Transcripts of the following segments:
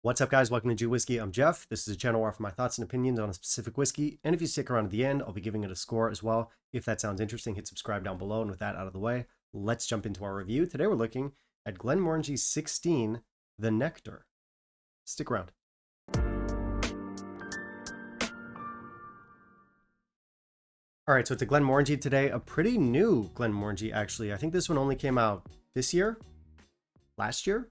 What's up, guys? Welcome to Jew Whiskey. I'm Jeff. This is a channel where I offer my thoughts and opinions on a specific whiskey, and if you stick around at the end, I'll be giving it a score as well. If that sounds interesting, hit subscribe down below, and with that out of the way, let's jump into our review. Today we're looking at Glenmorangie 16, the Nectar. Stick around. All right, so it's a Glenmorangie today, a pretty new Glenmorangie actually. I think this one only came out this year, last year,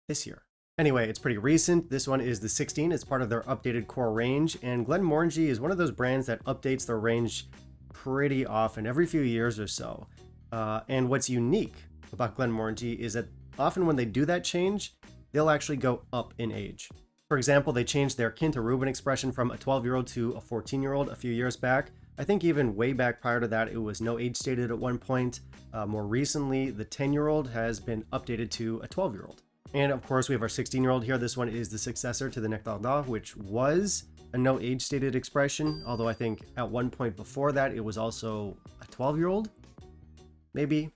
this year. Anyway, it's pretty recent. This one is the 16. It's part of their updated core range, and Glenmorangie is one of those brands that updates their range pretty often, every few years or so. And what's unique about Glenmorangie is that often when they do that change, they'll actually go up in age. For example, they changed their Kin to Reuben expression from a 12-year-old to a 14-year-old a few years back. I think even way back prior to that, it was no age stated at one point. More recently, the 10-year-old has been updated to a 12-year-old. And of course, we have our 16-year-old here. This one is the successor to the Nectar, which was a no age stated expression. Although I think at one point before that, it was also a 12-year-old. Maybe.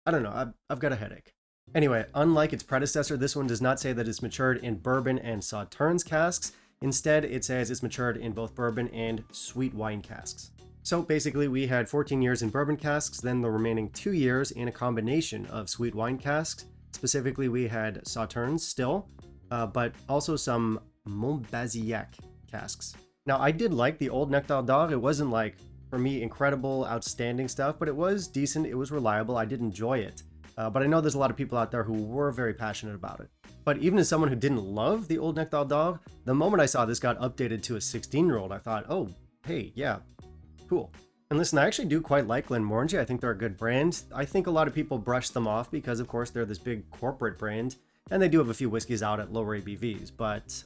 I don't know. I've got a headache. Anyway, unlike its predecessor, this one does not say that it's matured in bourbon and sauternes casks. Instead, it says it's matured in both bourbon and sweet wine casks. So basically, we had 14 years in bourbon casks, then the remaining 2 years in a combination of sweet wine casks. Specifically, we had sauternes still, but also some Montbazillac casks. Now, I did like the old Nectar d'Or. It wasn't like, for me, incredible, outstanding stuff, but it was decent. It was reliable. I did enjoy it. But I know there's a lot of people out there who were very passionate about it. But even as someone who didn't love the old Nectar d'Or, the moment I saw this got updated to a 16-year-old, I thought, oh, hey, yeah, cool. And listen, I actually do quite like Glenmorangie. I think they're a good brand. I think a lot of people brush them off because, of course, they're this big corporate brand, and they do have a few whiskeys out at lower ABVs, but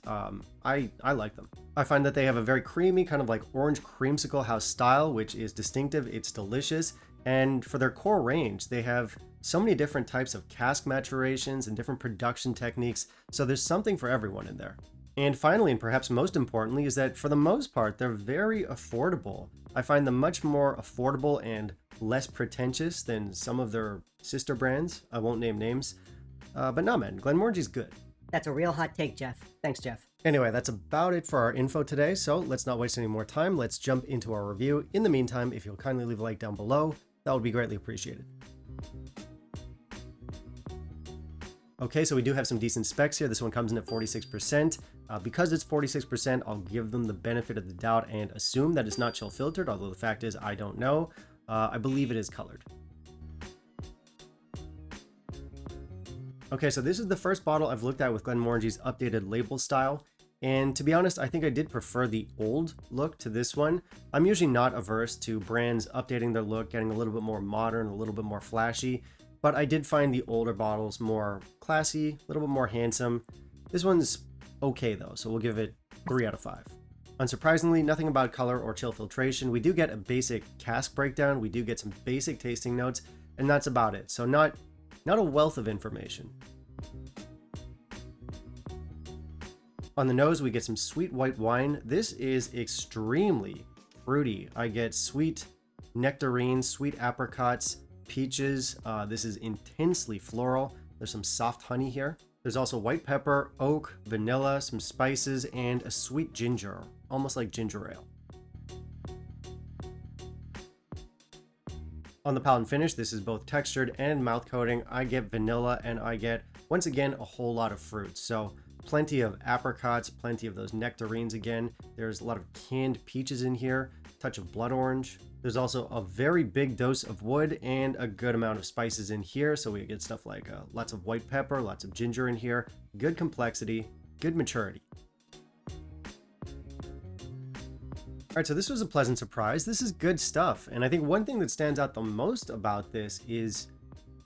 I like them. I find that they have a very creamy, kind of like orange creamsicle house style, which is distinctive. It's delicious. And for their core range, they have so many different types of cask maturations and different production techniques, so there's something for everyone in there. And finally, and perhaps most importantly, is that for the most part, they're very affordable. I find them much more affordable and less pretentious than some of their sister brands. I won't name names. But no, man, Glenmorangie's good. That's a real hot take, Jeff. Thanks, Jeff. Anyway, that's about it for our info today, so let's not waste any more time. Let's jump into our review. In the meantime, if you'll kindly leave a like down below, that would be greatly appreciated. Okay, so we do have some decent specs here. This one comes in at 46%. Because it's 46%, I'll give them the benefit of the doubt and assume that it's not chill filtered, although the fact is I don't know. I believe it is colored. Okay, so this is the first bottle I've looked at with Glenmorangie's updated label style. And to be honest, I think I did prefer the old look to this one. I'm usually not averse to brands updating their look, getting a little bit more modern, a little bit more flashy. But I did find the older bottles more classy, a little bit more handsome. This one's okay though, so we'll give it 3 out of 5. Unsurprisingly, nothing about color or chill filtration. We do get a basic cask breakdown, we do get some basic tasting notes, and that's about it. So not a wealth of information. On the nose, we get some sweet white wine. This is extremely fruity. I get sweet nectarines, sweet apricots, peaches. This is intensely floral. There's some soft honey here. There's also white pepper, oak, vanilla, some spices, and a sweet ginger, almost like ginger ale. On the palate and finish, this is both textured and mouth coating. I get vanilla, and I get, once again, a whole lot of fruits. So plenty of apricots, plenty of those nectarines again. There's a lot of canned peaches in here, touch of blood orange. There's also a very big dose of wood and a good amount of spices in here. So we get stuff like lots of white pepper, lots of ginger in here, good complexity, good maturity. All right, so this was a pleasant surprise. This is good stuff. And I think one thing that stands out the most about this is,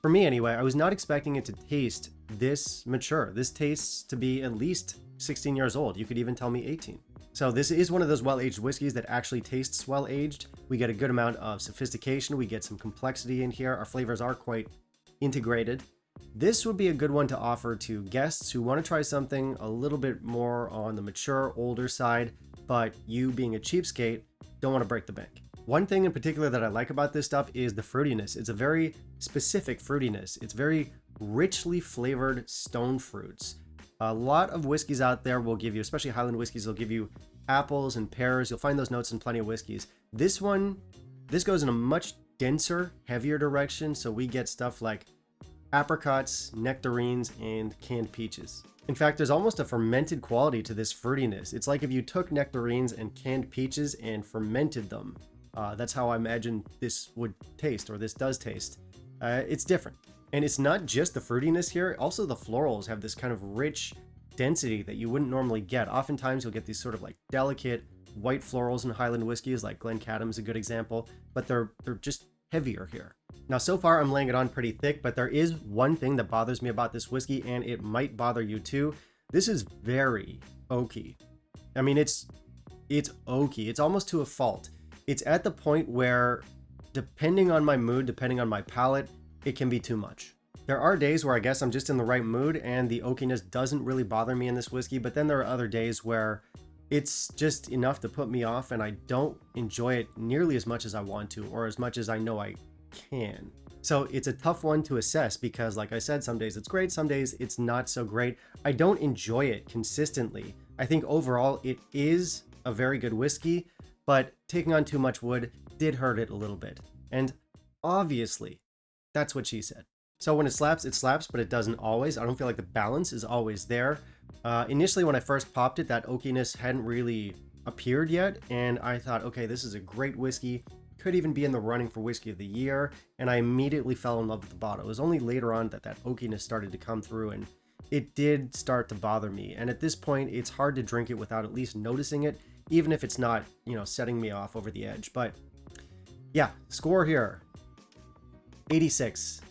for me anyway, I was not expecting it to taste this mature. This tastes to be at least 16 years old. You could even tell me 18. So this is one of those well-aged whiskeys that actually tastes well-aged. We get a good amount of sophistication. We get some complexity in here. Our flavors are quite integrated. This would be a good one to offer to guests who want to try something a little bit more on the mature, older side, but you being a cheapskate, don't want to break the bank. One thing in particular that I like about this stuff is the fruitiness. It's a very specific fruitiness. It's very richly flavored stone fruits. A lot of whiskeys out there will give you, especially Highland whiskeys, they'll give you apples and pears. You'll find those notes in plenty of whiskeys. This goes in a much denser, heavier direction. So we get stuff like apricots, nectarines, and canned peaches. In fact, there's almost a fermented quality to this fruitiness. It's like if you took nectarines and canned peaches and fermented them. That's how I imagine this would taste, or this does taste. It's different. And it's not just the fruitiness here. Also, the florals have this kind of rich density that you wouldn't normally get. Oftentimes, you'll get these sort of like delicate white florals in Highland whiskeys, like Glencaddam is a good example, but they're just heavier here. Now, so far, I'm laying it on pretty thick, but there is one thing that bothers me about this whiskey, and it might bother you too. This is very oaky. I mean, it's oaky. It's almost to a fault. It's at the point where, depending on my mood, depending on my palate, it can be too much. There are days where I guess I'm just in the right mood and the oakiness doesn't really bother me in this whiskey, but then there are other days where it's just enough to put me off and I don't enjoy it nearly as much as I want to, or as much as I know I can. So it's a tough one to assess because, like I said, some days it's great, some days it's not so great. I don't enjoy it consistently. I think overall it is a very good whiskey, but taking on too much wood did hurt it a little bit. And obviously, that's what she said. So when it slaps, but it doesn't always. I don't feel like the balance is always there. Initially, when I first popped it, that oakiness hadn't really appeared yet. And I thought, okay, this is a great whiskey. Could even be in the running for whiskey of the year. And I immediately fell in love with the bottle. It was only later on that oakiness started to come through, and it did start to bother me. And at this point, it's hard to drink it without at least noticing it, even if it's not, setting me off over the edge. But yeah, score here, 86.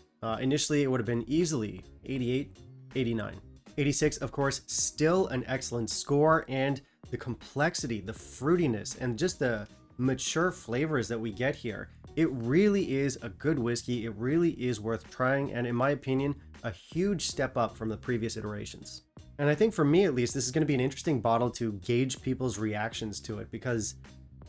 Initially, it would have been easily 88, 89. 86, of course, still an excellent score, and the complexity, the fruitiness, and just the mature flavors that we get here. It really is a good whiskey. It really is worth trying, and in my opinion, a huge step up from the previous iterations. And I think for me, at least, this is going to be an interesting bottle to gauge people's reactions to it, because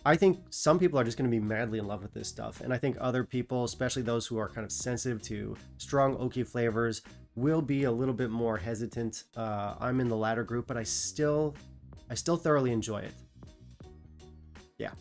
I think some people are just going to be madly in love with this stuff. And I think other people, especially those who are kind of sensitive to strong oaky flavors, will be a little bit more hesitant. I'm in the latter group, but I still thoroughly enjoy it. Yeah.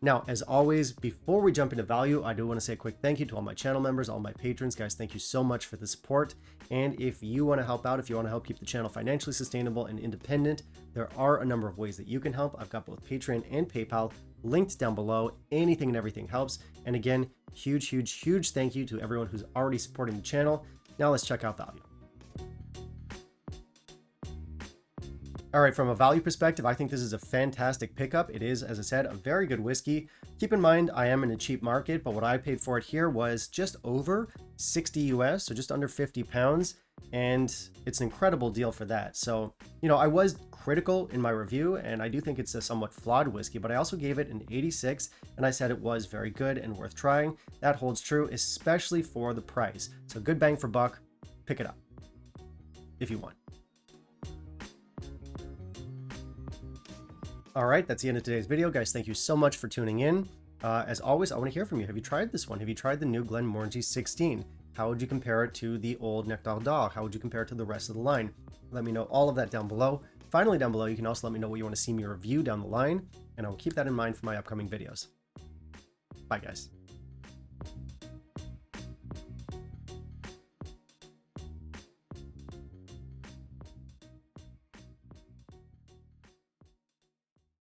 Now, as always, before we jump into value, I do want to say a quick thank you to all my channel members, all my patrons. Guys, thank you so much for the support. And if you want to help out, if you want to help keep the channel financially sustainable and independent, there are a number of ways that you can help. I've got both Patreon and PayPal linked down below. Anything and everything helps. And again, huge thank you to everyone who's already supporting the channel. Now let's check out value. All right, from a value perspective, I think this is a fantastic pickup. It is, as I said, a very good whiskey. Keep in mind, I am in a cheap market, but what I paid for it here was just over 60 US, so just under 50 pounds. And it's an incredible deal for that. So, I was critical in my review, and I do think it's a somewhat flawed whiskey, but I also gave it an 86, and I said it was very good and worth trying. That holds true, especially for the price. So good bang for buck, pick it up if you want. All right, that's the end of today's video, guys. Thank you so much for tuning in. As always, I want to hear from you. Have you tried this one? Have you tried the new Glenmorangie 16? How would you compare it to the old Nectar? How would you compare it to the rest of the line? Let me know all of that down below. Finally, down below, you can also let me know what you want to see me review down the line, and I will keep that in mind for my upcoming videos. Bye, guys.